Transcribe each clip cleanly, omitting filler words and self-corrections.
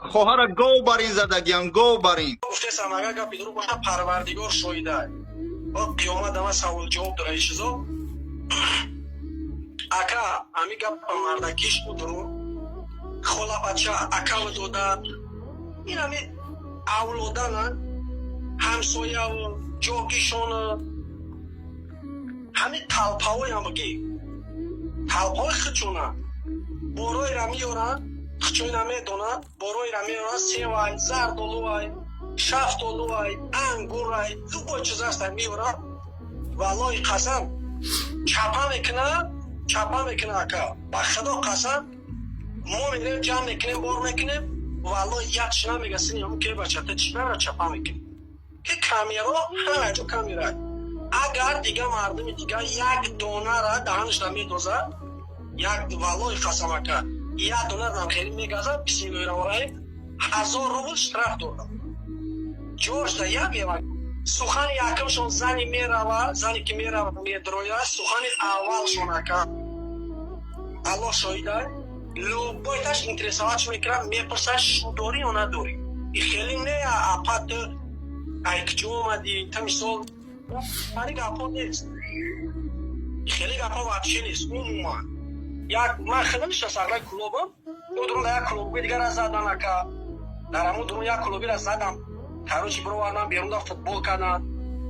خواهر گاو برین زدگیان گاو برین گفته سماگا گپی درو باشه پروردگار شویده با قیامت دما سوال جواب داره این چیزا اکا امی گپ مردکیش بود درو خلا بچه اکا و دوده این امی اولادن همسایه و جاگیشون همین تلپاوی هم بگی تلپاوی خچونه بوروی را میورن خچوی نمیدونه بوروی را میورن سیوای زردولوی شفتولوی انگوری دو چیز هستن میورن والله قسم چپا میکنه اکا با خدا قسم ما میریم جمع میکنیم بار میکنیم والله یکش نمیگه سینی همون که بچه چی برای چپا میکنیم که کامیرا همه جو کامیرا اگر دیگه مردم دیگه یک دونه را دهنش را میدوزه یک والله قسم اکا یک دونه را خیلی میگذه بسیلوی را ورای 1000 روبل شترف دادم جوش دا یک بیوک سخن یکمشون زنی میروه زنی که میروه میدرویه سخن اولشون اکا الله شایده لوبایتش انترساواتش میکنم میپرسه شو داری یا نداری این خیلی نه اپات ایک جو اومدی تا مثال خیلی گپا نیست خیلی گپا وحشی نیست من خیلی میشه سقلای کلوبم درون در یک کلوبی دیگر را زدن اکا در همون درون یک کلوبی را زدم تروچی برو ورنم بیرون دا فوتبال کردن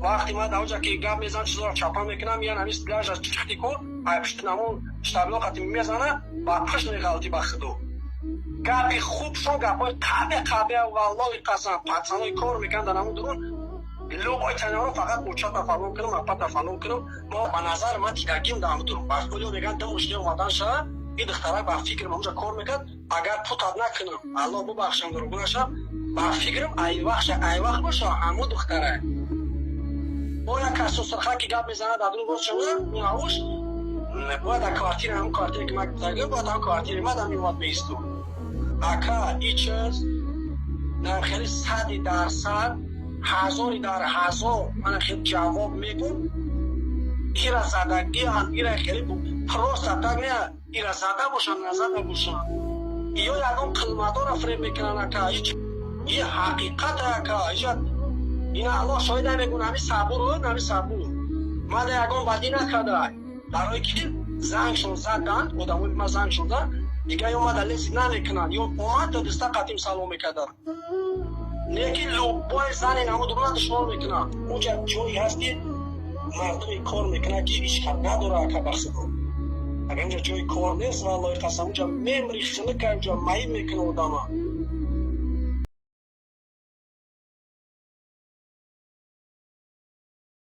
وقتی من در اونجا که گپ میزن چیزا را چپا میکنم یه نمیست بلاش از چختی کن پشت نمون شتابلو قطعی میزنه و پشت میغلطی بخدو گپی خوب شو گپای قبه والله قسم پتسانوی کار میکن در همون درون لوبای تنها فقط موچا تفرم کنم اپا تفرم کنم ما به نظر من دیگرگیم در همون درون بس کلیو میگن دم مشکل اومدن شد این دخترک با فکرم اونجا کار میکرد اگر پوتاد نکنم الله ببخشم دروگونشم با فکرم ای وقت باشه همون دختره با یک کسو سرخه که گپ میزنه در درون باز شده میهوش باید در کوارتیر هم کوارتیر که من گذارگم باید هم کوارتیر ما در میواد بیستو اکا ای چیز در خیلی 100% 1000 من خیلی جواب میگم ایرا زدگی هم ایرا خیلی پروست اتاق نه ایرا زده باشن نزده باشن یا یکم قلمت ها را فریم میکنن اکا این حقیقت اکا این الله شاید میگون همی صبور ما در یکم بدی نکرده در روی که زنگشون زدن آدموی ما زنگ شدن دیگه یا ما در لیسی نمیکنن یا اومد تا دسته قدیم سلام میکردن نیکی لوبای زن این همه درون دشمال میکنن اونجا جایی هستی مردمی کار میکنن که ایش خب نداره که بخصه کن اگر اونجا جایی کار نیست والله قسم اونجا میمری خلقه اونجا مهیم میکنه آدم